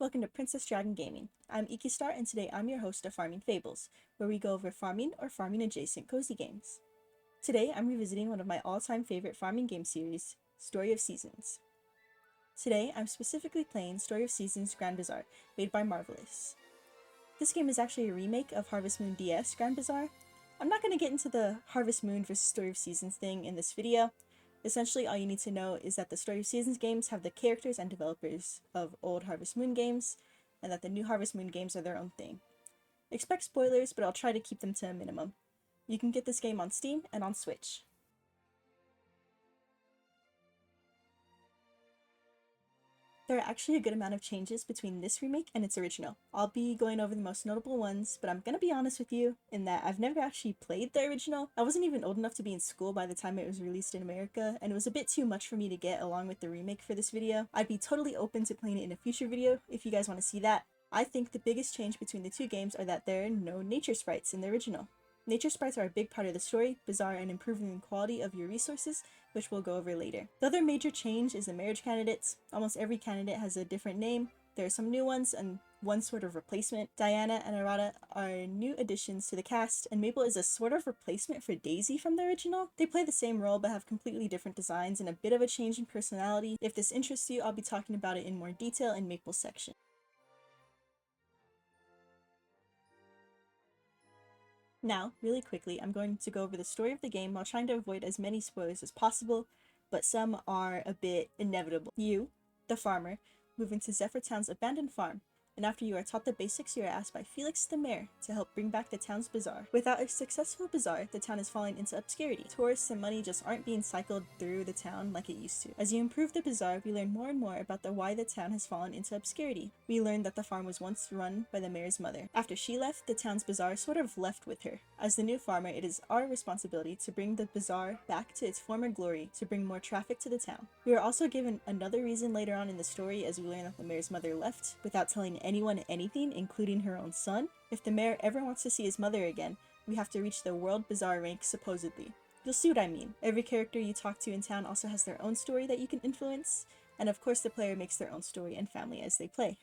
Welcome to Princess Dragon Gaming. I'm Ikistar and today I'm your host of Farming Fables, where we go over farming or farming adjacent cozy games. Today I'm revisiting one of my all-time favorite farming game series, Story of Seasons. Today I'm specifically playing Story of Seasons Grand Bazaar, made by Marvelous. This game is actually a remake of Harvest Moon DS Grand Bazaar. I'm not going to get into the Harvest Moon versus Story of Seasons thing in this video. Essentially, all you need to know is that the Story of Seasons games have the characters and developers of old Harvest Moon games, and that the new Harvest Moon games are their own thing. Expect spoilers, but I'll try to keep them to a minimum. You can get this game on Steam and on Switch. There are actually a good amount of changes between this remake and its original. I'll be going over the most notable ones, but I'm gonna be honest with you in that I've never actually played the original. I wasn't even old enough to be in school by the time it was released in America, and it was a bit too much for me to get along with the remake for this video. I'd be totally open to playing it in a future video if you guys want to see that. I think the biggest change between the two games are that there are no nature sprites in the original. Nature sprites are a big part of the story, Bazaar, and improving the quality of your resources, which we'll go over later. The other major change is the marriage candidates. Almost every candidate has a different name. There are some new ones and one sort of replacement. Diana and Arata are new additions to the cast, and Mabel is a sort of replacement for Daisy from the original. They play the same role but have completely different designs and a bit of a change in personality. If this interests you, I'll be talking about it in more detail in Maple's section. Now, really quickly, I'm going to go over the story of the game while trying to avoid as many spoilers as possible, but some are a bit inevitable. You, the farmer, move into Zephyr Town's abandoned farm, and after you are taught the basics, you are asked by Felix the mayor to help bring back the town's bazaar. Without a successful bazaar, the town is falling into obscurity. Tourists and money just aren't being cycled through the town like it used to. As you improve the bazaar, we learn more and more about why the town has fallen into obscurity. We learn that the farm was once run by the mayor's mother. After she left, the town's bazaar sort of left with her. As the new farmer, it is our responsibility to bring the bazaar back to its former glory, to bring more traffic to the town. We are also given another reason later on in the story as we learn that the mayor's mother left without telling anyone anything, including her own son. If the mayor ever wants to see his mother again, we have to reach the World Bazaar rank, supposedly. You'll see what I mean. Every character you talk to in town also has their own story that you can influence, and of course the player makes their own story and family as they play.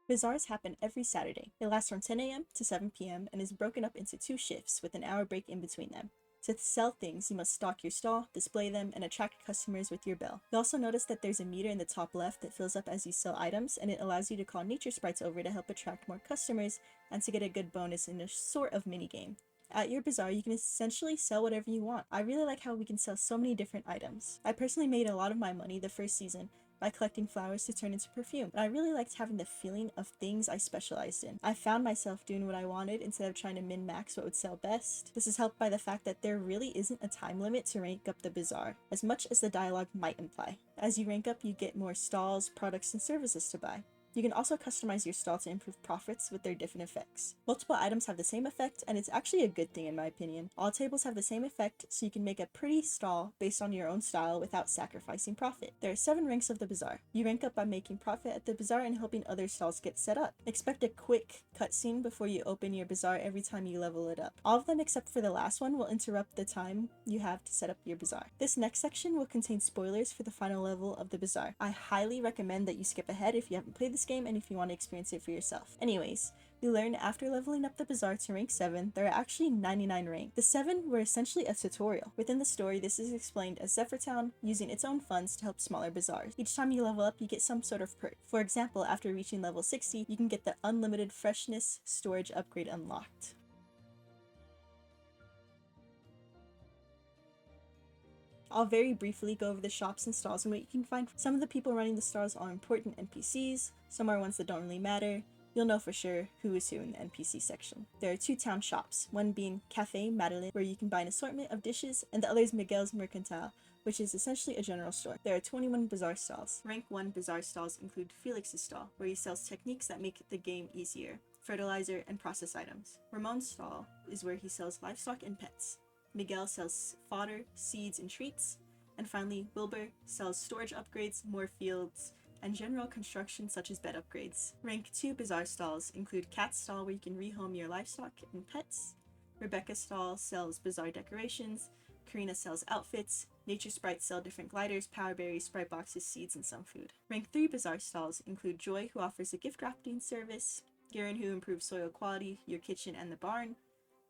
Bazaars happen every Saturday. It lasts from 10 a.m. to 7 p.m. and is broken up into 2 shifts with an hour break in between them. To sell things, you must stock your stall, display them, and attract customers with your bell. You'll also notice that there's a meter in the top left that fills up as you sell items, and it allows you to call nature sprites over to help attract more customers and to get a good bonus in a sort of minigame. At your bazaar, you can essentially sell whatever you want. I really like how we can sell so many different items. I personally made a lot of my money the first season by collecting flowers to turn into perfume, and I really liked having the feeling of things I specialized in. I found myself doing what I wanted instead of trying to min-max what would sell best. This is helped by the fact that there really isn't a time limit to rank up the bazaar, as much as the dialogue might imply. As you rank up, you get more stalls, products, and services to buy. You can also customize your stall to improve profits with their different effects. Multiple items have the same effect, and it's actually a good thing in my opinion. All tables have the same effect, so you can make a pretty stall based on your own style without sacrificing profit. There are 7 ranks of the bazaar. You rank up by making profit at the bazaar and helping other stalls get set up. Expect a quick cutscene before you open your bazaar every time you level it up. All of them except for the last one will interrupt the time you have to set up your bazaar. This next section will contain spoilers for the final level of the bazaar. I highly recommend that you skip ahead if you haven't played this game and if you want to experience it for yourself. Anyways, we learn after leveling up the bazaar to rank 7, there are actually 99 ranks. The 7 were essentially a tutorial. Within the story, this is explained as Zephyr Town using its own funds to help smaller bazaars. Each time you level up, you get some sort of perk. For example, after reaching level 60, you can get the unlimited freshness storage upgrade unlocked. I'll very briefly go over the shops and stalls and what you can find. Some of the people running the stalls are important NPCs, some are ones that don't really matter. You'll know for sure who is who in the NPC section. There are 2 town shops, one being Cafe Madeleine, where you can buy an assortment of dishes, and the other is Miguel's Mercantile, which is essentially a general store. There are 21 bazaar stalls. Rank 1 bazaar stalls include Felix's stall, where he sells techniques that make the game easier, fertilizer, and process items. Ramon's stall is where he sells livestock and pets. Miguel sells fodder, seeds, and treats. And finally, Wilbur sells storage upgrades, more fields, and general construction such as bed upgrades. Rank 2 bazaar stalls include Cat's stall, where you can rehome your livestock and pets. Rebecca's stall sells bazaar decorations. Karina sells outfits. Nature Sprites sell different gliders, power berries, sprite boxes, seeds, and some food. Rank 3 Bazaar stalls include Joy, who offers a gift wrapping service, Garen, who improves soil quality, your kitchen, and the barn,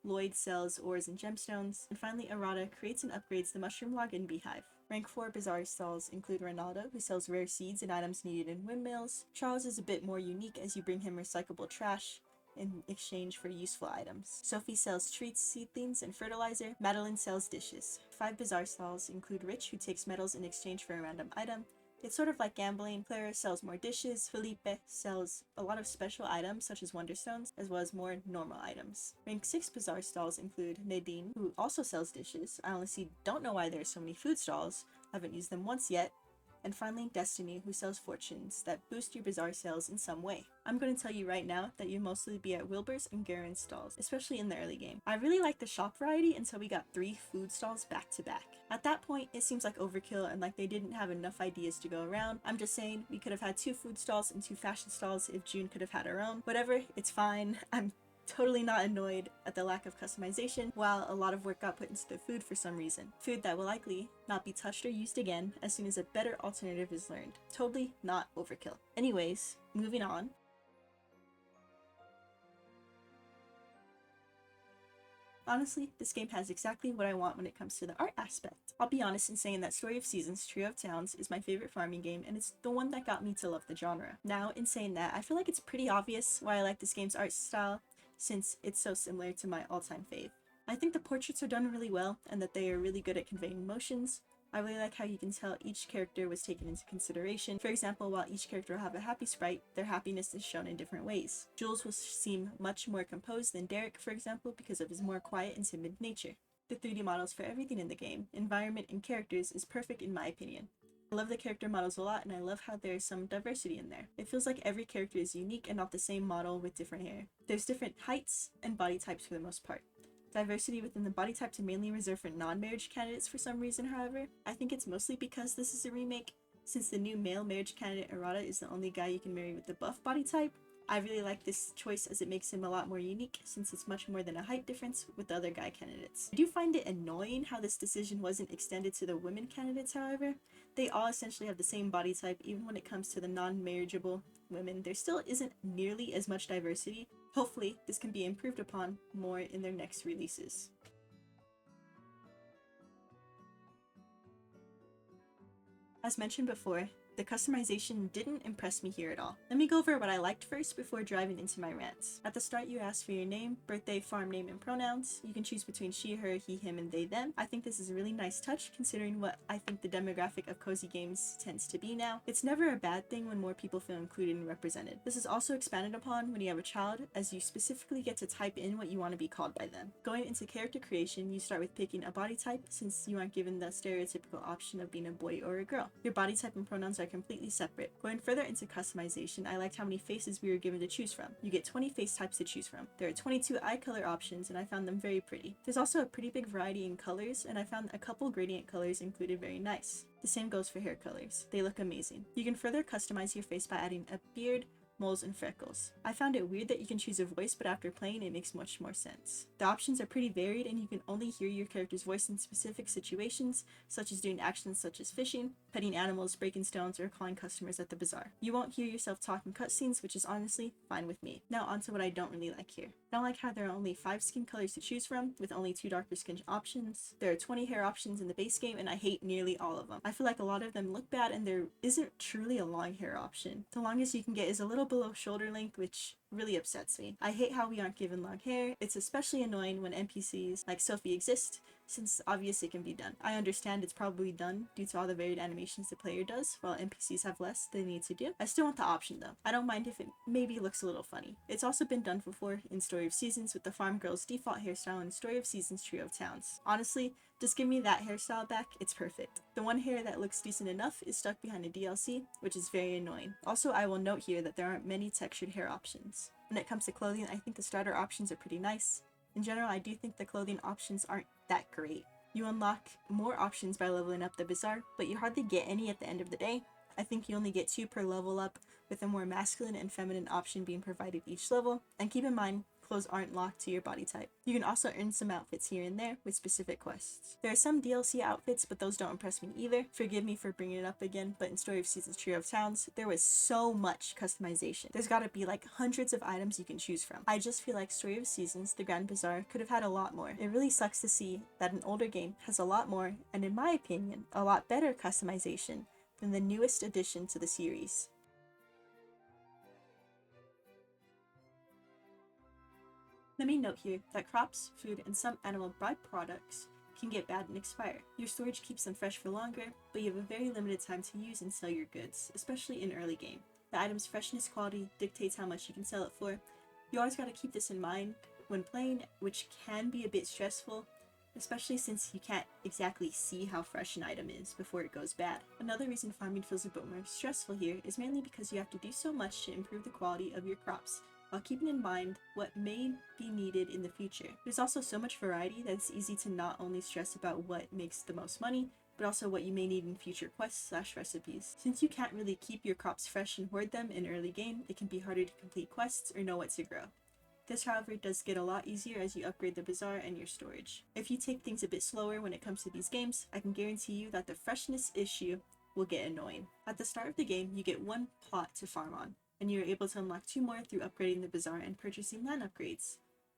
Lloyd sells ores and gemstones, and finally Arata creates and upgrades the mushroom log and beehive. Rank 4 Bazaar stalls include Ronaldo, who sells rare seeds and items needed in windmills. Charles is a bit more unique as you bring him recyclable trash in exchange for useful items. Sophie sells treats, seedlings, and fertilizer. Madeline sells dishes. 5 Bazaar stalls include Rich, who takes metals in exchange for a random item. It's sort of like gambling. Clara sells more dishes. Felipe sells a lot of special items such as Wonderstones, as well as more normal items. Rank 6 Bazaar stalls include Nadine, who also sells dishes. I honestly don't know why there are so many food stalls. I haven't used them once yet. And finally, Destiny, who sells fortunes that boost your Bazaar sales in some way. I'm going to tell you right now that you'll mostly be at Wilbur's and Garen's stalls, especially in the early game. I really like the shop variety, and so we got 3 food stalls back to back. At that point, it seems like overkill and like they didn't have enough ideas to go around. I'm just saying, we could have had 2 food stalls and 2 fashion stalls if June could have had her own. Whatever, it's fine. I'm totally not annoyed at the lack of customization, while a lot of work got put into the food for some reason. Food that will likely not be touched or used again as soon as a better alternative is learned. Totally not overkill. Anyways, moving on. Honestly, this game has exactly what I want when it comes to the art aspect. I'll be honest in saying that Story of Seasons Trio of Towns is my favorite farming game, and it's the one that got me to love the genre. Now, in saying that, I feel like it's pretty obvious why I like this game's art style, since it's so similar to my all-time fave. I think the portraits are done really well, and that they are really good at conveying emotions. I really like how you can tell each character was taken into consideration. For example, while each character will have a happy sprite, their happiness is shown in different ways. Jules will seem much more composed than Derek, for example, because of his more quiet and timid nature. The 3D models for everything in the game, environment, and characters is perfect in my opinion. I love the character models a lot, and I love how there's some diversity in there. It feels like every character is unique and not the same model with different hair. There's different heights and body types for the most part. Diversity within the body types are mainly reserved for non-marriage candidates for some reason, however. I think it's mostly because this is a remake, since the new male marriage candidate Arata is the only guy you can marry with the buff body type. I really like this choice as it makes him a lot more unique, since it's much more than a height difference with the other guy candidates. I do find it annoying how this decision wasn't extended to the women candidates, however. They all essentially have the same body type, even when it comes to the non-marriageable women. There still isn't nearly as much diversity. Hopefully, this can be improved upon more in their next releases. As mentioned before, the customization didn't impress me here at all. Let me go over what I liked first before driving into my rants. At the start, you ask for your name, birthday, farm name, and pronouns. You can choose between she, her, he, him, and they, them. I think this is a really nice touch considering what I think the demographic of cozy games tends to be now. It's never a bad thing when more people feel included and represented. This is also expanded upon when you have a child, as you specifically get to type in what you want to be called by them. Going into character creation, you start with picking a body type since you aren't given the stereotypical option of being a boy or a girl. Your body type and pronouns are completely separate. Going further into customization, I liked how many faces we were given to choose from. You get 20 face types to choose from. There are 22 eye color options, and I found them very pretty. There's also a pretty big variety in colors, and I found a couple gradient colors included very nice. The same goes for hair colors. They look amazing. You can further customize your face by adding a beard, moles, and freckles. I found it weird that you can choose a voice, but after playing it makes much more sense. The options are pretty varied, and you can only hear your character's voice in specific situations, such as doing actions such as fishing, petting animals, breaking stones, or calling customers at the bazaar. You won't hear yourself talk in cutscenes, which is honestly fine with me. Now onto what I don't really like here. I don't like how there are only 5 skin colors to choose from, with only 2 darker skin options. There are 20 hair options in the base game, and I hate nearly all of them. I feel like a lot of them look bad, and there isn't truly a long hair option. The longest you can get is a little below shoulder length, which really upsets me. I hate how we aren't given long hair. It's especially annoying when NPCs like Sophie exist, since obviously it can be done. I understand it's probably done due to all the varied animations the player does, while NPCs have less they need to do. I still want the option though. I don't mind if it maybe looks a little funny. It's also been done before in Story of Seasons with the farm girl's default hairstyle in Story of Seasons Trio of Towns. Honestly, just give me that hairstyle back, it's perfect. The one hair that looks decent enough is stuck behind a DLC, which is very annoying. Also, I will note here that there aren't many textured hair options. When it comes to clothing, I think the starter options are pretty nice. In general, I do think the clothing options aren't that great. You unlock more options by leveling up the Bazaar, but you hardly get any at the end of the day. I think you only get 2 per level up, with a more masculine and feminine option being provided each level. And keep in mind, clothes aren't locked to your body type. You can also earn some outfits here and there with specific quests. There are some DLC outfits, but those don't impress me either. Forgive me for bringing it up again, but in Story of Seasons Trio of Towns, there was so much customization. There's gotta be like hundreds of items you can choose from. I just feel like Story of Seasons, the Grand Bazaar, could have had a lot more. It really sucks to see that an older game has a lot more, and in my opinion, a lot better customization than the newest addition to the series. Let me note here that crops, food, and some animal byproducts can get bad and expire. Your storage keeps them fresh for longer, but you have a very limited time to use and sell your goods, especially in early game. The item's freshness quality dictates how much you can sell it for. You always gotta keep this in mind when playing, which can be a bit stressful, especially since you can't exactly see how fresh an item is before it goes bad. Another reason farming feels a bit more stressful here is mainly because you have to do so much to improve the quality of your crops, while keeping in mind what may be needed in the future. There's also so much variety that it's easy to not only stress about what makes the most money, but also what you may need in future quests/recipes. Since you can't really keep your crops fresh and hoard them in early game, it can be harder to complete quests or know what to grow. This, however, does get a lot easier as you upgrade the bazaar and your storage. If you take things a bit slower when it comes to these games, I can guarantee you that the freshness issue will get annoying. At the start of the game, you get one plot to farm on, and you're able to unlock 2 more through upgrading the bazaar and purchasing land upgrades.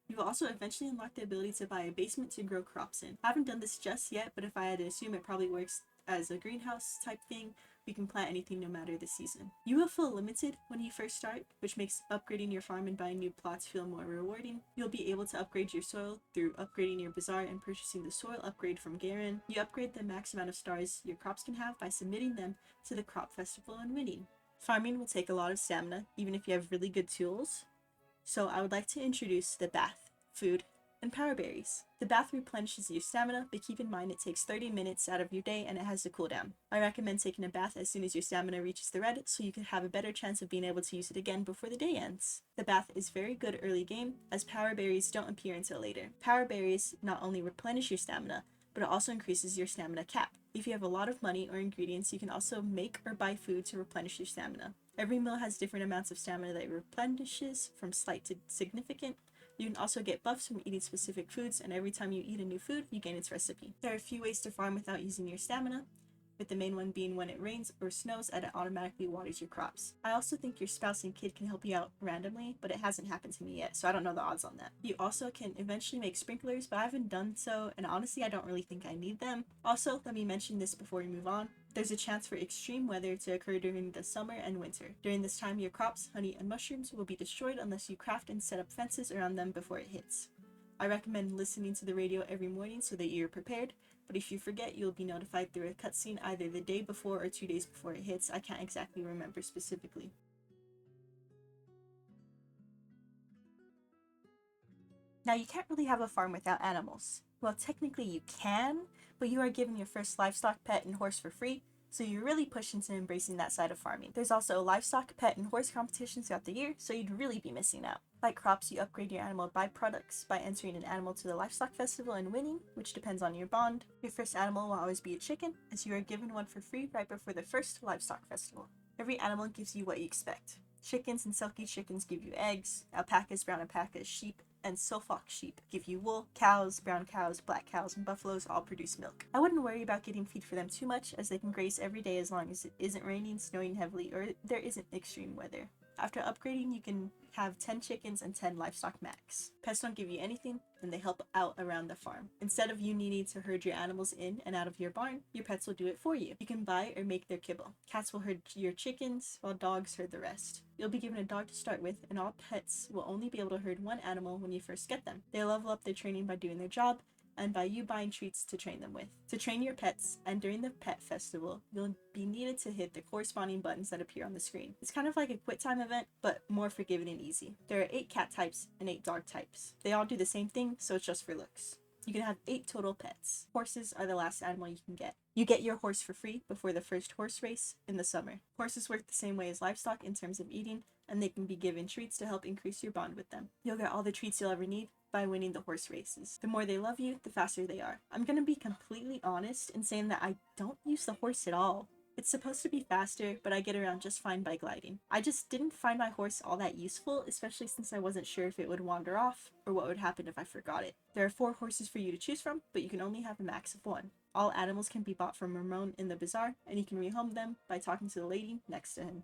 You will also eventually unlock the ability to buy a basement to grow crops in. I haven't done this just yet, but if I had to assume, it probably works as a greenhouse type thing. You can plant anything no matter the season. You will feel limited when you first start, which makes upgrading your farm and buying new plots feel more rewarding. You'll be able to upgrade your soil through upgrading your bazaar and purchasing the soil upgrade from Garen. You upgrade the max amount of stars your crops can have by submitting them to the crop festival and winning. Farming will take a lot of stamina, even if you have really good tools. So I would like to introduce the bath, food, and power berries. The bath replenishes your stamina, but keep in mind it takes 30 minutes out of your day and it has a cooldown. I recommend taking a bath as soon as your stamina reaches the red, so you can have a better chance of being able to use it again before the day ends. The bath is very good early game, as power berries don't appear until later. Power berries not only replenish your stamina, but it also increases your stamina cap. If you have a lot of money or ingredients, you can also make or buy food to replenish your stamina. Every meal has different amounts of stamina that it replenishes, from slight to significant. You can also get buffs from eating specific foods, and every time you eat a new food, you gain its recipe. There are a few ways to farm without using your stamina, with the main one being when it rains or snows and it automatically waters your crops. I also think your spouse and kid can help you out randomly, but it hasn't happened to me yet, so I don't know the odds on that. You also can eventually make sprinklers, but I haven't done so, and honestly I don't really think I need them. Also, let me mention this before we move on. There's a chance for extreme weather to occur during the summer and winter. During this time, your crops, honey, and mushrooms will be destroyed unless you craft and set up fences around them before it hits. I recommend listening to the radio every morning so that you're prepared, but if you forget, you'll be notified through a cutscene either the day before or 2 days before it hits. I can't exactly remember specifically. Now, you can't really have a farm without animals. Well, technically you can, but you are given your first livestock, pet, and horse for free, so you're really pushed into embracing that side of farming. There's also livestock, pet, and horse competitions throughout the year, so you'd really be missing out. Like crops, you upgrade your animal byproducts by entering an animal to the livestock festival and winning, which depends on your bond. Your first animal will always be a chicken, as you are given one for free right before the first livestock festival. Every animal gives you what you expect. Chickens and silky chickens give you eggs, alpacas, brown alpacas, sheep, and Suffolk sheep give you wool. Cows, brown cows, black cows, and buffaloes all produce milk. I wouldn't worry about getting feed for them too much, as they can graze every day as long as it isn't raining, snowing heavily, or there isn't extreme weather. After upgrading, you can have 10 chickens and 10 livestock max. Pets don't give you anything, and they help out around the farm. Instead of you needing to herd your animals in and out of your barn, your pets will do it for you. You can buy or make their kibble. Cats will herd your chickens, while dogs herd the rest. You'll be given a dog to start with, and all pets will only be able to herd one animal when you first get them. They level up their training by doing their job, and by you buying treats to train them with. To train your pets, and during the pet festival, you'll be needed to hit the corresponding buttons that appear on the screen. It's kind of like a quit time event, but more forgiving and easy. There are 8 cat types and 8 dog types. They all do the same thing, so it's just for looks. You can have 8 total pets. Horses are the last animal you can get. You get your horse for free before the first horse race in the summer. Horses work the same way as livestock in terms of eating, and they can be given treats to help increase your bond with them. You'll get all the treats you'll ever need by winning the horse races. The more they love you, the faster they are. I'm gonna be completely honest in saying that I don't use the horse at all. It's supposed to be faster, but I get around just fine by gliding. I just didn't find my horse all that useful, especially since I wasn't sure if it would wander off, or what would happen if I forgot it. There are 4 horses for you to choose from, but you can only have a max of 1. All animals can be bought from Ramon in the bazaar, and you can rehome them by talking to the lady next to him.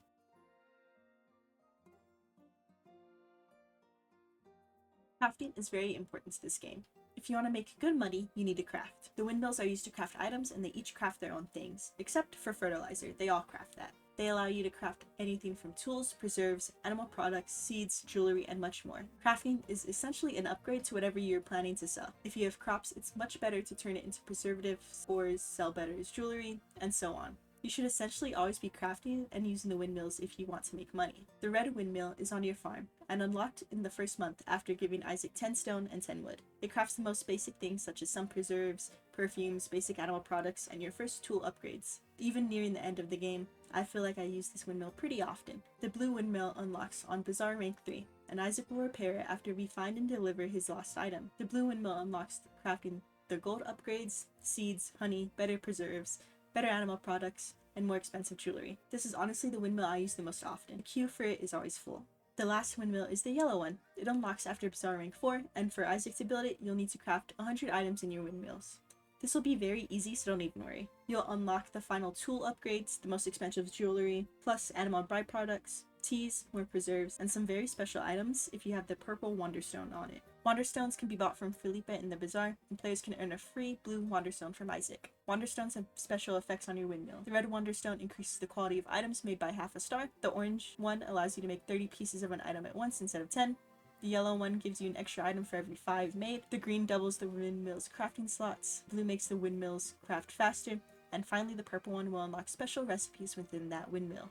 Crafting is very important to this game. If you want to make good money, you need to craft. The windmills are used to craft items, and they each craft their own things. Except for fertilizer, they all craft that. They allow you to craft anything from tools, preserves, animal products, seeds, jewelry, and much more. Crafting is essentially an upgrade to whatever you're planning to sell. If you have crops, it's much better to turn it into preservatives, ores, sell better as jewelry, and so on. You should essentially always be crafting and using the windmills if you want to make money. The red windmill is on your farm, and unlocked in the first month after giving Isaac 10 stone and 10 wood. It crafts the most basic things such as some preserves, perfumes, basic animal products, and your first tool upgrades. Even nearing the end of the game, I feel like I use this windmill pretty often. The blue windmill unlocks on Bazaar rank 3, and Isaac will repair it after we find and deliver his lost item. The blue windmill unlocks crafting the gold upgrades, seeds, honey, better preserves, better animal products, and more expensive jewelry. This is honestly the windmill I use the most often. The queue for it is always full. The last windmill is the yellow one. It unlocks after Bazaar rank 4, and for Isaac to build it, you'll need to craft 100 items in your windmills. This will be very easy, so don't even worry. You'll unlock the final tool upgrades, the most expensive jewelry, plus animal byproducts, teas, more preserves, and some very special items if you have the purple Wanderstone on it. Wanderstones can be bought from Felipe in the bazaar, and players can earn a free blue Wanderstone from Isaac. Wanderstones have special effects on your windmill. The red Wanderstone increases the quality of items made by half a star. The orange one allows you to make 30 pieces of an item at once instead of 10. The yellow one gives you an extra item for every 5 made. The green doubles the windmill's crafting slots. Blue makes the windmills craft faster. And finally, the purple one will unlock special recipes within that windmill.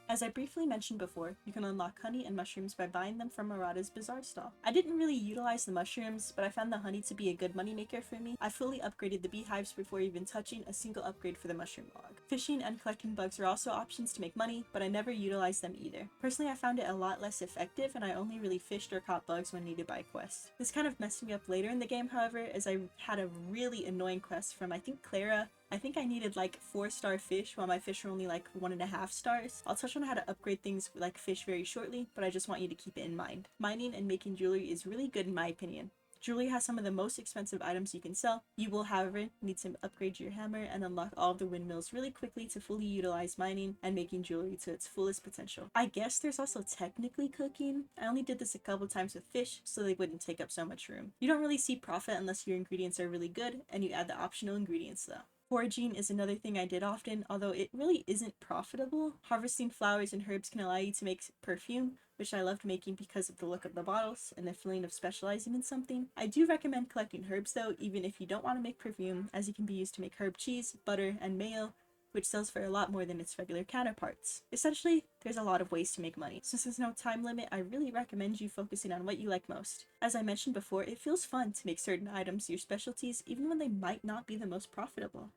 As I briefly mentioned before, you can unlock honey and mushrooms by buying them from Murata's bazaar stall. I didn't really utilize the mushrooms, but I found the honey to be a good moneymaker for me. I fully upgraded the beehives before even touching a single upgrade for the mushroom log. Fishing and collecting bugs are also options to make money, but I never utilized them either. Personally, I found it a lot less effective, and I only really fished or caught bugs when needed by a quest. This kind of messed me up later in the game, however, as I had a really annoying quest from I think Clara. I think I needed like 4-star fish while my fish were only like 1.5 stars. I'll touch on how to upgrade things like fish very shortly, but I just want you to keep it in mind. Mining and making jewelry is really good in my opinion. Jewelry has some of the most expensive items you can sell. You will, however, need to upgrade your hammer and unlock all of the windmills really quickly to fully utilize mining and making jewelry to its fullest potential. I guess there's also technically cooking. I only did this a couple times with fish, so they wouldn't take up so much room. You don't really see profit unless your ingredients are really good, and you add the optional ingredients though. Foraging is another thing I did often, although it really isn't profitable. Harvesting flowers and herbs can allow you to make perfume, which I loved making because of the look of the bottles and the feeling of specializing in something. I do recommend collecting herbs though, even if you don't want to make perfume, as it can be used to make herb cheese, butter, and mayo, which sells for a lot more than its regular counterparts. Essentially, there's a lot of ways to make money. Since there's no time limit, I really recommend you focusing on what you like most. As I mentioned before, it feels fun to make certain items your specialties, even when they might not be the most profitable.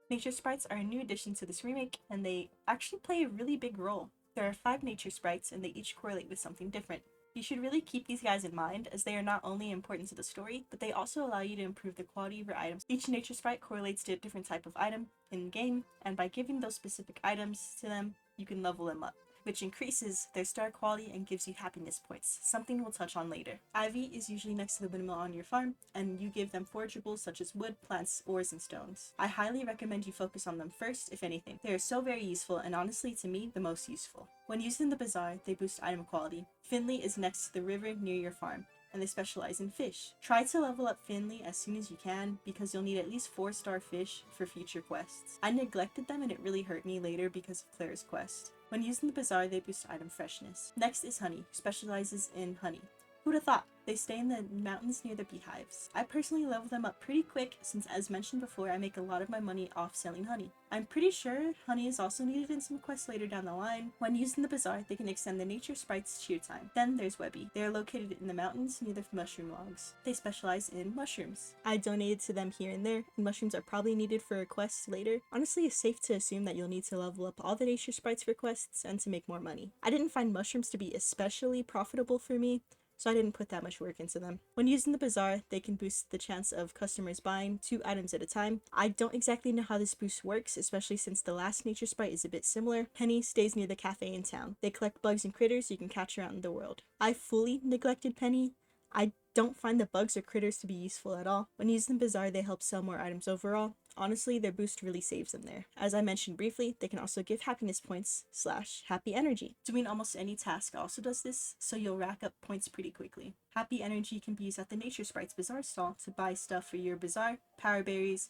Nature sprites are a new addition to this remake, and they actually play a really big role. There are 5 nature sprites, and they each correlate with something different. You should really keep these guys in mind, as they are not only important to the story, but they also allow you to improve the quality of your items. Each nature sprite correlates to a different type of item in the game, and by giving those specific items to them, you can level them up, which increases their star quality and gives you happiness points, something we'll touch on later. Ivy is usually next to the windmill on your farm, and you give them forageables such as wood, plants, ores, and stones. I highly recommend you focus on them first, if anything. They are so very useful, and honestly, to me, the most useful. When used in the bazaar, they boost item quality. Finley is next to the river near your farm, and they specialize in fish. Try to level up Finley as soon as you can, because you'll need at least 4-star fish for future quests. I neglected them and it really hurt me later because of Claire's quest. When used in the bazaar, they boost item freshness. Next is Honey, who specializes in honey. Who'd have thought? They stay in the mountains near the beehives. I personally level them up pretty quick since, as mentioned before, I make a lot of my money off selling honey. I'm pretty sure honey is also needed in some quests later down the line. When used in the bazaar, they can extend the nature sprites cheer time. Then there's Webby. They are located in the mountains near the mushroom logs. They specialize in mushrooms. I donated to them here and there, and mushrooms are probably needed for quests later. Honestly, it's safe to assume that you'll need to level up all the nature sprites for quests and to make more money. I didn't find mushrooms to be especially profitable for me, so I didn't put that much work into them. When used in the bazaar, they can boost the chance of customers buying 2 items at a time. I don't exactly know how this boost works, especially since the last nature sprite is a bit similar. Penny stays near the cafe in town. They collect bugs and critters you can catch around in the world. I fully neglected Penny. I don't find the bugs or critters to be useful at all. When used in bazaar, they help sell more items overall. Honestly, their boost really saves them there. As I mentioned briefly, they can also give happiness points / happy energy. Doing almost any task also does this, so you'll rack up points pretty quickly. Happy energy can be used at the Nature Sprites Bazaar stall to buy stuff for your bazaar, power berries,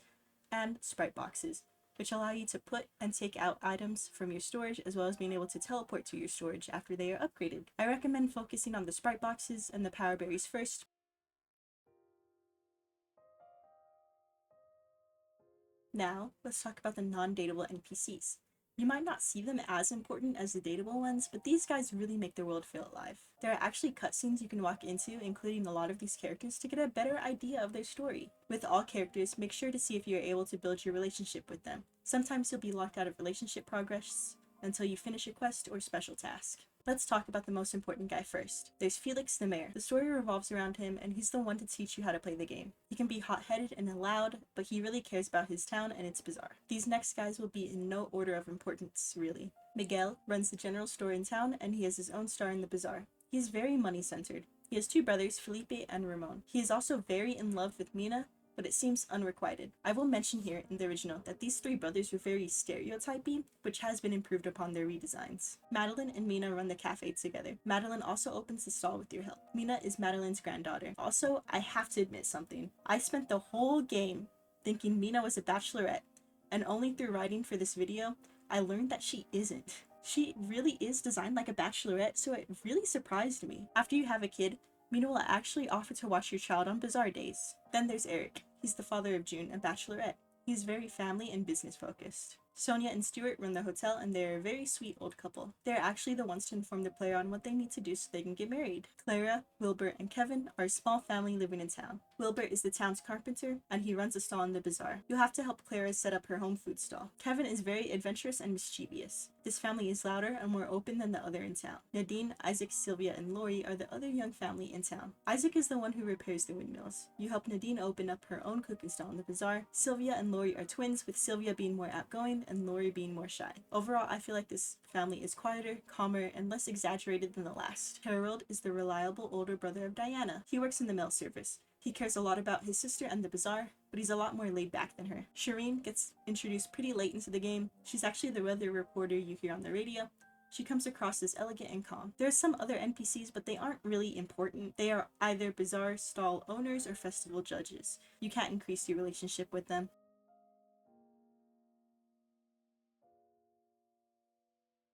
and sprite boxes, which allow you to put and take out items from your storage, as well as being able to teleport to your storage after they are upgraded. I recommend focusing on the sprite boxes and the power berries first. Now, let's talk about the non-dateable NPCs. You might not see them as important as the dateable ones, but these guys really make the world feel alive. There are actually cutscenes you can walk into, including a lot of these characters, to get a better idea of their story. With all characters, make sure to see if you are able to build your relationship with them. Sometimes you'll be locked out of relationship progress until you finish a quest or special task. Let's talk about the most important guy first. There's Felix the mayor. The story revolves around him, and he's the one to teach you how to play the game. He can be hot-headed and loud, but he really cares about his town and its bazaar. These next guys will be in no order of importance, really. Miguel runs the general store in town, and he has his own store in the bazaar. He is very money-centered. He has 2 brothers, Felipe and Ramon. He is also very in love with Mina, but it seems unrequited. I will mention here in the original that these 3 brothers were very stereotypy, which has been improved upon their redesigns. Madeline and Mina run the cafe together. Madeline also opens the stall with your help. Mina is Madeline's granddaughter. Also, I have to admit something. I spent the whole game thinking Mina was a bachelorette, and only through writing for this video, I learned that she isn't. She really is designed like a bachelorette, so it really surprised me. After you have a kid, Mina will actually offer to watch your child on bazaar days. Then there's Eric. He's the father of June, a bachelorette. He's very family and business focused. Sonia and Stuart run the hotel, and they're a very sweet old couple. They're actually the ones to inform the player on what they need to do so they can get married. Clara, Wilbur, and Kevin are a small family living in town. Wilbur is the town's carpenter, and he runs a stall in the bazaar. You'll have to help Clara set up her home food stall. Kevin is very adventurous and mischievous. This family is louder and more open than the other in town. Nadine, Isaac, Sylvia, and Lori are the other young family in town. Isaac is the one who repairs the windmills. You help Nadine open up her own cooking stall in the bazaar. Sylvia and Lori are twins, with Sylvia being more outgoing and Lori being more shy. Overall, I feel like this family is quieter, calmer, and less exaggerated than the last. Harold is the reliable older brother of Diana. He works in the mail service. He cares a lot about his sister and the bazaar, but he's a lot more laid back than her. Shireen gets introduced pretty late into the game. She's actually the weather reporter you hear on the radio. She comes across as elegant and calm. There are some other NPCs, but they aren't really important. They are either bazaar stall owners or festival judges. You can't increase your relationship with them.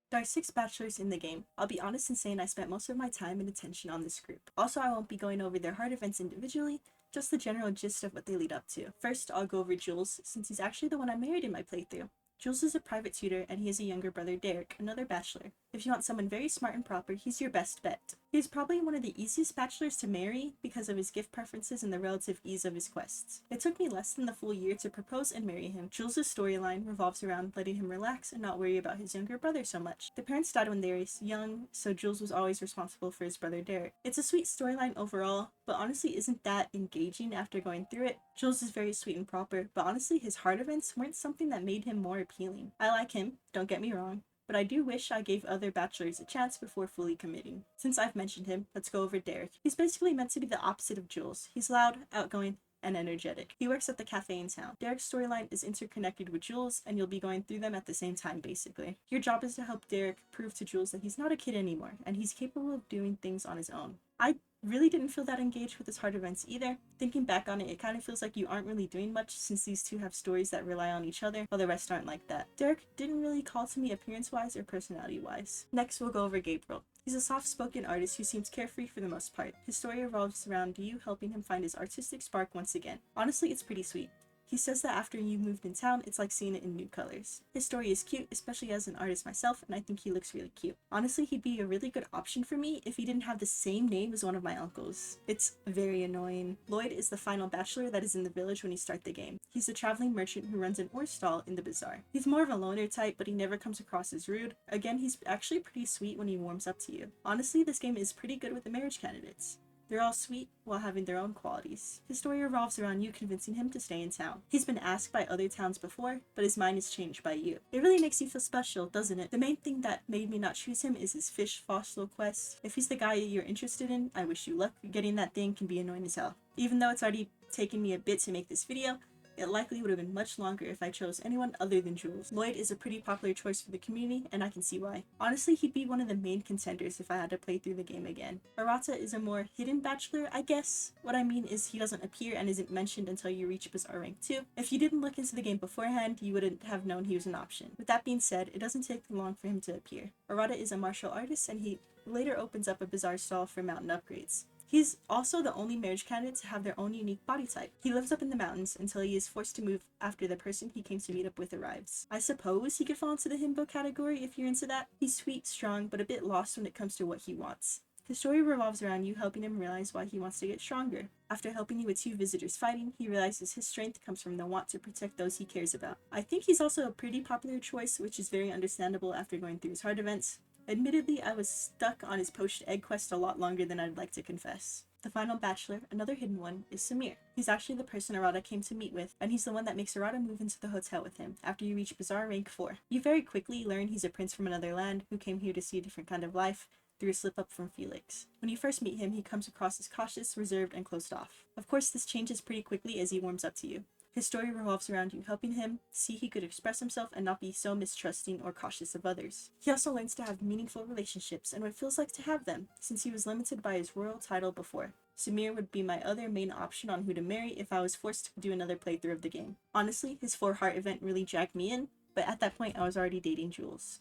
There are 6 bachelors in the game. I'll be honest in saying I spent most of my time and attention on this group. Also, I won't be going over their hard events individually, just the general gist of what they lead up to. First, I'll go over Jules, since he's actually the one I married in my playthrough. Jules is a private tutor, and he has a younger brother, Derek, another bachelor. If you want someone very smart and proper, he's your best bet. He's probably one of the easiest bachelors to marry because of his gift preferences and the relative ease of his quests. It took me less than the full year to propose and marry him. Jules' storyline revolves around letting him relax and not worry about his younger brother so much. The parents died when they were young, so Jules was always responsible for his brother Derek. It's a sweet storyline overall, but honestly isn't that engaging after going through it. Jules is very sweet and proper, but honestly his hard events weren't something that made him more appealing. I like him, don't get me wrong, but I do wish I gave other bachelors a chance before fully committing. Since I've mentioned him, let's go over Derek. He's basically meant to be the opposite of Jules. He's loud, outgoing, and energetic. He works at the cafe in town. Derek's storyline is interconnected with Jules, and you'll be going through them at the same time, basically. Your job is to help Derek prove to Jules that he's not a kid anymore, and he's capable of doing things on his own. I really didn't feel that engaged with his hard events either. Thinking back on it, it kind of feels like you aren't really doing much since these two have stories that rely on each other, while the rest aren't like that. Derek didn't really call to me appearance-wise or personality-wise. Next, we'll go over Gabriel. He's a soft-spoken artist who seems carefree for the most part. His story revolves around you helping him find his artistic spark once again. Honestly, it's pretty sweet. He says that after you moved in town, it's like seeing it in new colors. His story is cute, especially as an artist myself, and I think he looks really cute. Honestly, he'd be a really good option for me if he didn't have the same name as one of my uncles. It's very annoying. Lloyd is the final bachelor that is in the village when you start the game. He's a traveling merchant who runs an ore stall in the bazaar. He's more of a loner type, but he never comes across as rude. Again, he's actually pretty sweet when he warms up to you. Honestly, this game is pretty good with the marriage candidates. They're all sweet while having their own qualities. His story revolves around you convincing him to stay in town. He's been asked by other towns before, but his mind is changed by you. It really makes you feel special, doesn't it? The main thing that made me not choose him is his fish fossil quest. If he's the guy you're interested in, I wish you luck. Getting that thing can be annoying as hell. Even though it's already taken me a bit to make this video, it likely would have been much longer if I chose anyone other than Jules. Lloyd is a pretty popular choice for the community, and I can see why. Honestly, he'd be one of the main contenders if I had to play through the game again. Arata is a more hidden bachelor, I guess. What I mean is he doesn't appear and isn't mentioned until you reach Bazaar rank 2. If you didn't look into the game beforehand, you wouldn't have known he was an option. With that being said, it doesn't take long for him to appear. Arata is a martial artist, and he later opens up a Bazaar stall for mountain upgrades. He's also the only marriage candidate to have their own unique body type. He lives up in the mountains until he is forced to move after the person he came to meet up with arrives. I suppose he could fall into the himbo category if you're into that. He's sweet, strong, but a bit lost when it comes to what he wants. His story revolves around you helping him realize why he wants to get stronger. After helping you with 2 visitors fighting, he realizes his strength comes from the want to protect those he cares about. I think he's also a pretty popular choice, which is very understandable after going through his hard events. Admittedly, I was stuck on his poached egg quest a lot longer than I'd like to confess. The final bachelor, another hidden one, is Samir. He's actually the person Arata came to meet with, and he's the one that makes Arata move into the hotel with him after you reach Bazaar rank 4. You very quickly learn he's a prince from another land who came here to see a different kind of life through a slip-up from Felix. When you first meet him, he comes across as cautious, reserved, and closed off. Of course, this changes pretty quickly as he warms up to you. His story revolves around you helping him see he could express himself and not be so mistrusting or cautious of others. He also learns to have meaningful relationships and what it feels like to have them, since he was limited by his royal title before. Samir would be my other main option on who to marry if I was forced to do another playthrough of the game. Honestly, his 4-heart event really dragged me in, but at that point I was already dating Jules.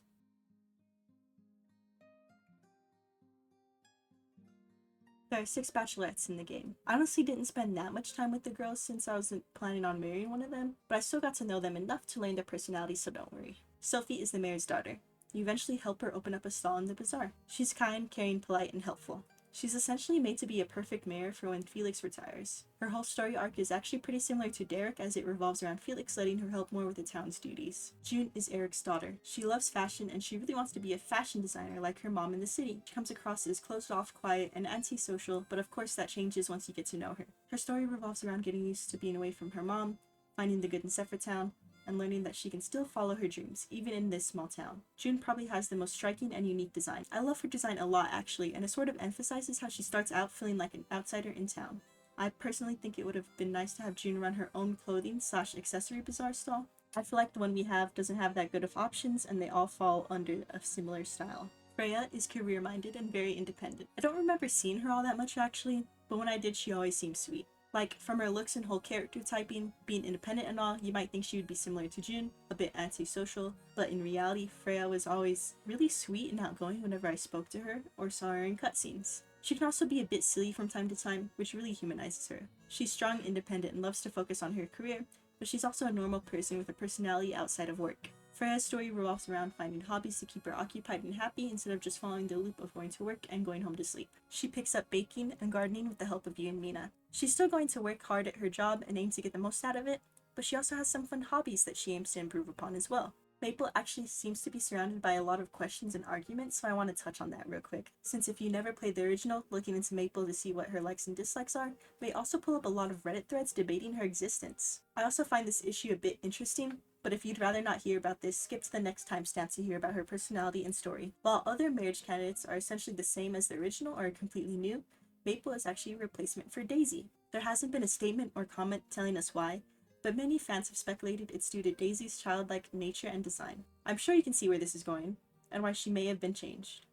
There are 6 bachelorettes in the game. I honestly didn't spend that much time with the girls since I wasn't planning on marrying one of them, but I still got to know them enough to learn their personalities, so don't worry. Sophie is the mayor's daughter. You eventually help her open up a stall in the bazaar. She's kind, caring, polite, and helpful. She's essentially made to be a perfect mayor for when Felix retires. Her whole story arc is actually pretty similar to Derek, as it revolves around Felix letting her help more with the town's duties. June is Eric's daughter. She loves fashion and she really wants to be a fashion designer like her mom in the city. She comes across as closed off, quiet, and antisocial, but of course that changes once you get to know her. Her story revolves around getting used to being away from her mom, finding the good in Sephra Town, and learning that she can still follow her dreams, even in this small town. June probably has the most striking and unique design. I love her design a lot actually, and it sort of emphasizes how she starts out feeling like an outsider in town. I personally think it would have been nice to have June run her own clothing/accessory bazaar stall. I feel like the one we have doesn't have that good of options and they all fall under a similar style. Freya is career-minded and very independent. I don't remember seeing her all that much actually, but when I did she always seemed sweet. Like, from her looks and whole character typing, being independent and all, you might think she would be similar to June, a bit antisocial, but in reality, Freya was always really sweet and outgoing whenever I spoke to her or saw her in cutscenes. She can also be a bit silly from time to time, which really humanizes her. She's strong, independent, and loves to focus on her career, but she's also a normal person with a personality outside of work. Freya's story revolves around finding hobbies to keep her occupied and happy instead of just following the loop of going to work and going home to sleep. She picks up baking and gardening with the help of you and Mina. She's still going to work hard at her job and aims to get the most out of it, but she also has some fun hobbies that she aims to improve upon as well. Maple actually seems to be surrounded by a lot of questions and arguments, so I want to touch on that real quick. Since if you never played the original, looking into Maple to see what her likes and dislikes are may also pull up a lot of Reddit threads debating her existence. I also find this issue a bit interesting, but if you'd rather not hear about this, skip to the next timestamp to hear about her personality and story. While other marriage candidates are essentially the same as the original or completely new, Maple is actually a replacement for Daisy. There hasn't been a statement or comment telling us why, but many fans have speculated it's due to Daisy's childlike nature and design. I'm sure you can see where this is going, and why she may have been changed.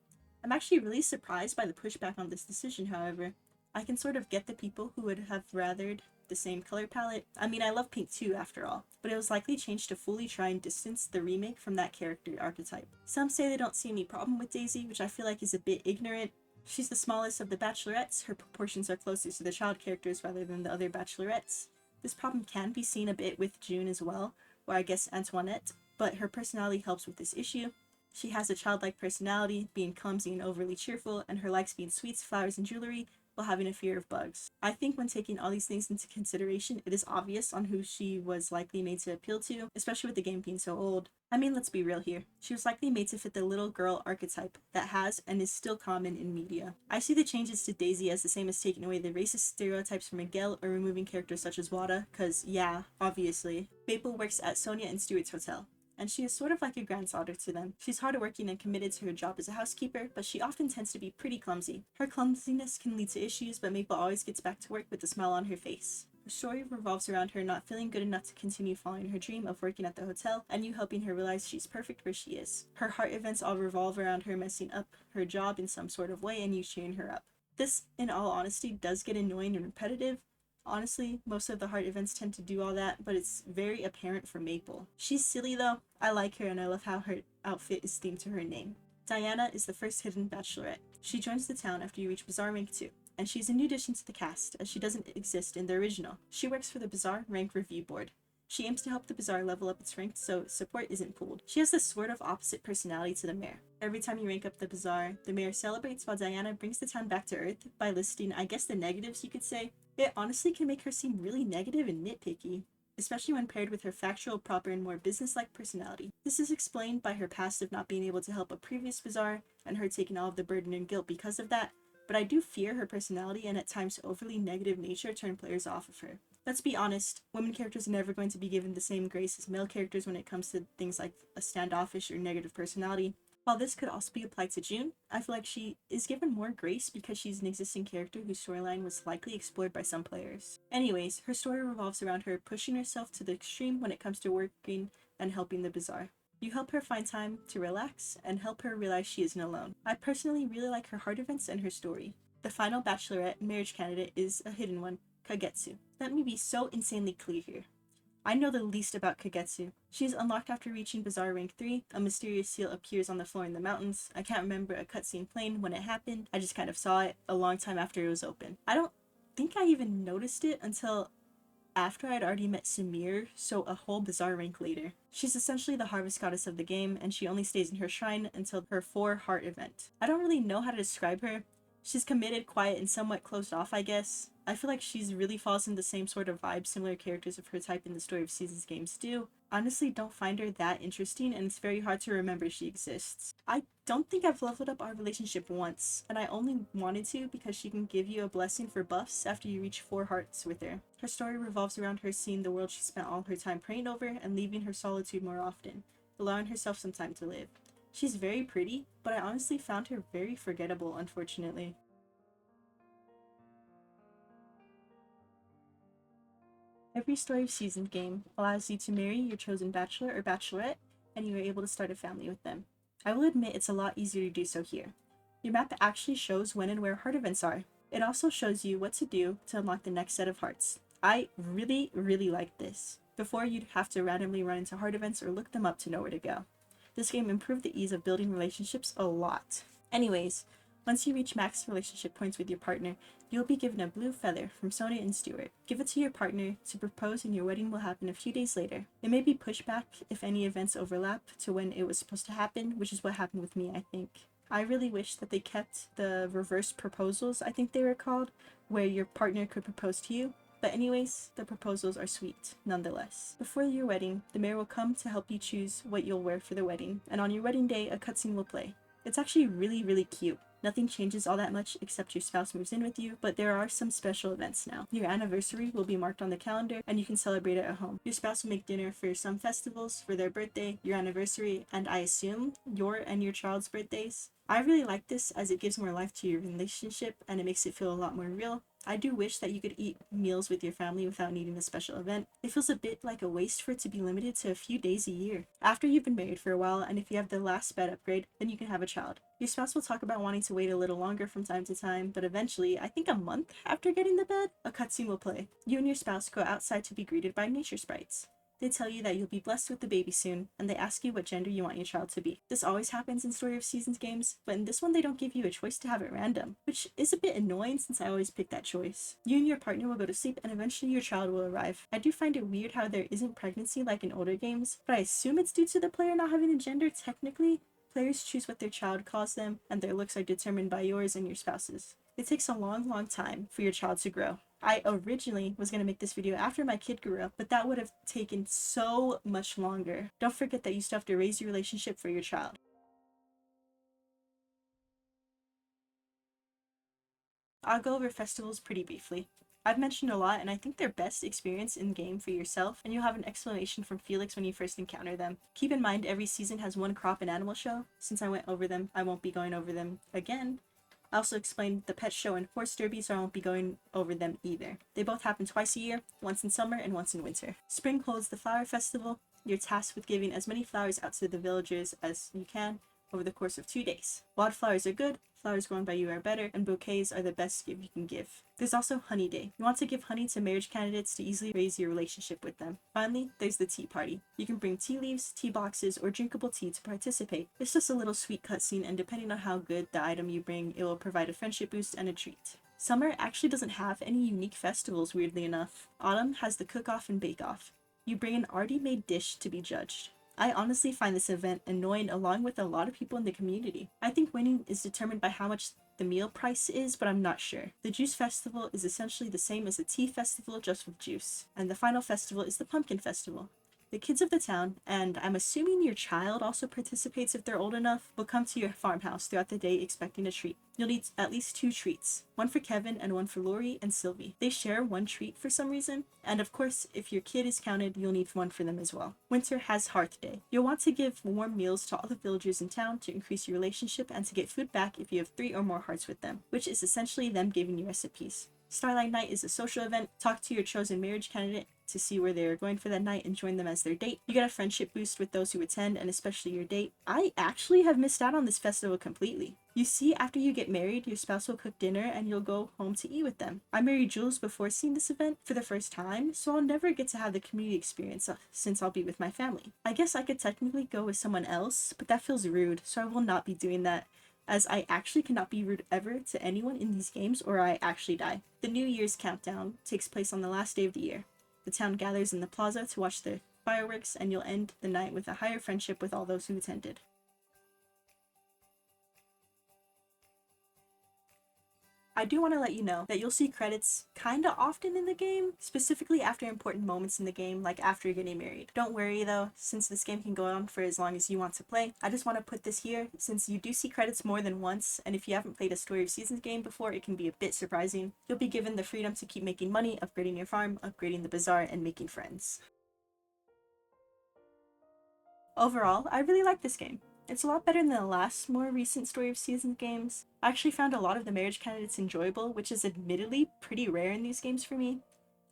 I'm actually really surprised by the pushback on this decision, however. I can sort of get the people who would have rathered the same color palette. I mean, I love pink too, after all, but it was likely changed to fully try and distance the remake from that character archetype. Some say they don't see any problem with Daisy, which I feel like is a bit ignorant. She's the smallest of the Bachelorettes, her proportions are closest to the child characters rather than the other Bachelorettes. This problem can be seen a bit with June as well, or I guess Antoinette, but her personality helps with this issue. She has a childlike personality, being clumsy and overly cheerful, and her likes being sweets, flowers, and jewelry, while having a fear of bugs. I think when taking all these things into consideration, it is obvious on who she was likely made to appeal to, especially with the game being so old. I mean, let's be real here. She was likely made to fit the little girl archetype that has and is still common in media. I see the changes to Daisy as the same as taking away the racist stereotypes from Miguel or removing characters such as Wada, cause yeah, obviously. Maple works at Sonia and Stuart's hotel, and she is sort of like a granddaughter to them. She's hardworking and committed to her job as a housekeeper, but she often tends to be pretty clumsy. Her clumsiness can lead to issues, but Maple always gets back to work with a smile on her face. The story revolves around her not feeling good enough to continue following her dream of working at the hotel, and you helping her realize she's perfect where she is. Her heart events all revolve around her messing up her job in some sort of way and you cheering her up. This, in all honesty, does get annoying and repetitive. Honestly, most of the heart events tend to do all that, but it's very apparent for Maple. She's silly though. I like her and I love how her outfit is themed to her name. Diana is the first hidden bachelorette. She joins the town after you reach Bazaar rank 2, and she's a new addition to the cast as she doesn't exist in the original. She works for the Bazaar rank review board. She aims to help the Bazaar level up its rank so support isn't pulled. She has this sort of opposite personality to the mayor. Every time you rank up the Bazaar, the mayor celebrates while Diana brings the town back to earth by listing, I guess, the negatives you could say. It honestly can make her seem really negative and nitpicky, especially when paired with her factual, proper, and more business-like personality. This is explained by her past of not being able to help a previous Bazaar, and her taking all of the burden and guilt because of that, but I do fear her personality and at times overly negative nature turn players off of her. Let's be honest, women characters are never going to be given the same grace as male characters when it comes to things like a standoffish or negative personality. While this could also be applied to June, I feel like she is given more grace because she's an existing character whose storyline was likely explored by some players. Anyways, her story revolves around her pushing herself to the extreme when it comes to working and helping the Bazaar. You help her find time to relax and help her realize she isn't alone. I personally really like her heart events and her story. The final Bachelorette marriage candidate is a hidden one, Kagetsu. Let me be so insanely clear here. I know the least about Kagetsu. She is unlocked after reaching Bazaar rank 3, a mysterious seal appears on the floor in the mountains. I can't remember a cutscene playing when it happened, I just kind of saw it a long time after it was open. I don't think I even noticed it until after I'd already met Samir, so a whole Bazaar rank later. She's essentially the harvest goddess of the game, and she only stays in her shrine until her 4 heart event. I don't really know how to describe her. She's committed, quiet, and somewhat closed off, I guess. I feel like she's really falls in the same sort of vibe similar characters of her type in the Story of Seasons games do. Honestly, don't find her that interesting, and it's very hard to remember she exists. I don't think I've leveled up our relationship once, and I only wanted to because she can give you a blessing for buffs after you reach 4 hearts with her. Her story revolves around her seeing the world she spent all her time praying over and leaving her solitude more often, allowing herself some time to live. She's very pretty, but I honestly found her very forgettable, unfortunately. Every Story of Seasons game allows you to marry your chosen bachelor or bachelorette, and you are able to start a family with them. I will admit it's a lot easier to do so here. Your map actually shows when and where heart events are. It also shows you what to do to unlock the next set of hearts. I really like this. Before, you'd have to randomly run into heart events or look them up to know where to go. This game improved the ease of building relationships a lot. Anyways, once you reach max relationship points with your partner, you'll be given a blue feather from Sonia and Stuart. Give it to your partner to propose, and your wedding will happen a few days later. It may be pushed back if any events overlap to when it was supposed to happen, which is what happened with me, I think. I really wish that they kept the reverse proposals, I think they were called, where your partner could propose to you. But anyways, the proposals are sweet, nonetheless. Before your wedding, the mayor will come to help you choose what you'll wear for the wedding, and on your wedding day, a cutscene will play. It's actually really cute. Nothing changes all that much except your spouse moves in with you, but there are some special events now. Your anniversary will be marked on the calendar, and you can celebrate it at home. Your spouse will make dinner for some festivals, for their birthday, your anniversary, and I assume your and your child's birthdays. I really like this as it gives more life to your relationship and it makes it feel a lot more real. I do wish that you could eat meals with your family without needing a special event. It feels a bit like a waste for it to be limited to a few days a year. After you've been married for a while, and if you have the last bed upgrade, then you can have a child. Your spouse will talk about wanting to wait a little longer from time to time, but eventually, I think a month after getting the bed, a cutscene will play. You and your spouse go outside to be greeted by nature sprites. They tell you that you'll be blessed with the baby soon, and they ask you what gender you want your child to be. This always happens in Story of Seasons games, but in this one they don't give you a choice to have it random, which is a bit annoying since I always pick that choice. You and your partner will go to sleep, and eventually your child will arrive. I do find it weird how there isn't pregnancy like in older games, but I assume it's due to the player not having a gender technically. Players choose what their child calls them, and their looks are determined by yours and your spouse's. It takes a long time for your child to grow. I originally was going to make this video after my kid grew up, but that would have taken so much longer. Don't forget that you still have to raise your relationship for your child. I'll go over festivals pretty briefly. I've mentioned a lot, and I think they're best experienced in-game for yourself, and you'll have an explanation from Felix when you first encounter them. Keep in mind every season has one crop and animal show. Since I went over them, I won't be going over them again. I also explained the pet show and horse derby, so I won't be going over them either. They both happen twice a year, once in summer and once in winter. Spring holds the flower festival. You're tasked with giving as many flowers out to the villagers as you can over the course of 2 days. Wildflowers are good, flowers grown by you are better, and bouquets are the best gift you can give. There's also Honey Day. You want to give honey to marriage candidates to easily raise your relationship with them. Finally, there's the tea party. You can bring tea leaves, tea boxes, or drinkable tea to participate. It's just a little sweet cutscene, and depending on how good the item you bring, it will provide a friendship boost and a treat. Summer actually doesn't have any unique festivals, weirdly enough. Autumn has the cook-off and bake-off. You bring an already made dish to be judged. I honestly find this event annoying along with a lot of people in the community. I think winning is determined by how much the meal price is, but I'm not sure. The juice festival is essentially the same as the tea festival, just with juice. And the final festival is the pumpkin festival. The kids of the town, and I'm assuming your child also participates if they're old enough, will come to your farmhouse throughout the day expecting a treat. You'll need at least 2 treats, one for Kevin and one for Lori and Sylvie. They share one treat for some reason, and of course, if your kid is counted, you'll need one for them as well. Winter has Hearth Day. You'll want to give warm meals to all the villagers in town to increase your relationship and to get food back if you have 3 or more hearts with them, which is essentially them giving you recipes. Starlight Night is a social event. Talk to your chosen marriage candidate to see where they are going for that night and join them as their date. You get a friendship boost with those who attend, and especially your date. I actually have missed out on this festival completely. You see, after you get married, your spouse will cook dinner and you'll go home to eat with them. I married Jules before seeing this event for the first time, so I'll never get to have the community experience since I'll be with my family. I guess I could technically go with someone else, but that feels rude, so I will not be doing that, as I actually cannot be rude ever to anyone in these games or I actually die. The New Year's countdown takes place on the last day of the year. The town gathers in the plaza to watch the fireworks, and you'll end the night with a higher friendship with all those who attended. I do want to let you know that you'll see credits kinda often in the game, specifically after important moments in the game, like after you're getting married. Don't worry though, since this game can go on for as long as you want to play. I just want to put this here, since you do see credits more than once, and if you haven't played a Story of Seasons game before, it can be a bit surprising. You'll be given the freedom to keep making money, upgrading your farm, upgrading the bazaar, and making friends. Overall, I really like this game. It's a lot better than the last, more recent Story of Seasons games. I actually found a lot of the marriage candidates enjoyable, which is admittedly pretty rare in these games for me.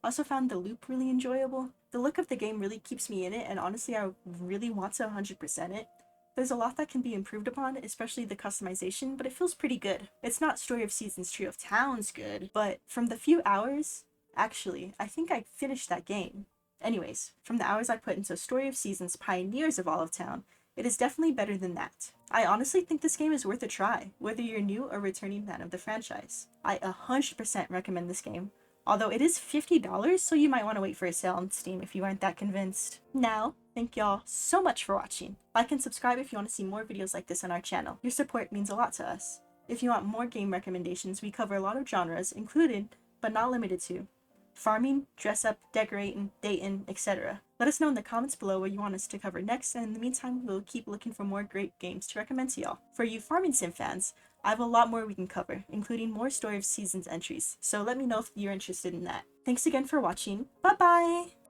I also found the loop really enjoyable. The look of the game really keeps me in it, and honestly I really want to 100% it. There's a lot that can be improved upon, especially the customization, but it feels pretty good. It's not Story of Seasons Trio of Towns good, but from the few hours, actually, I think I finished that game. Anyways, from the hours I put into Story of Seasons Pioneers of Olive Town, it is definitely better than that. I honestly think this game is worth a try, whether you're new or returning fan of the franchise. I 100% recommend this game, although it is $50, so you might want to wait for a sale on Steam if you aren't that convinced. Now, thank y'all so much for watching. Like and subscribe if you want to see more videos like this on our channel. Your support means a lot to us. If you want more game recommendations, we cover a lot of genres, included, but not limited to, farming, dress up, decorating, dating, etc. Let us know in the comments below what you want us to cover next, and in the meantime, we'll keep looking for more great games to recommend to y'all. For you farming sim fans, I have a lot more we can cover, including more Story of Seasons entries, so let me know if you're interested in that. Thanks again for watching. Bye bye!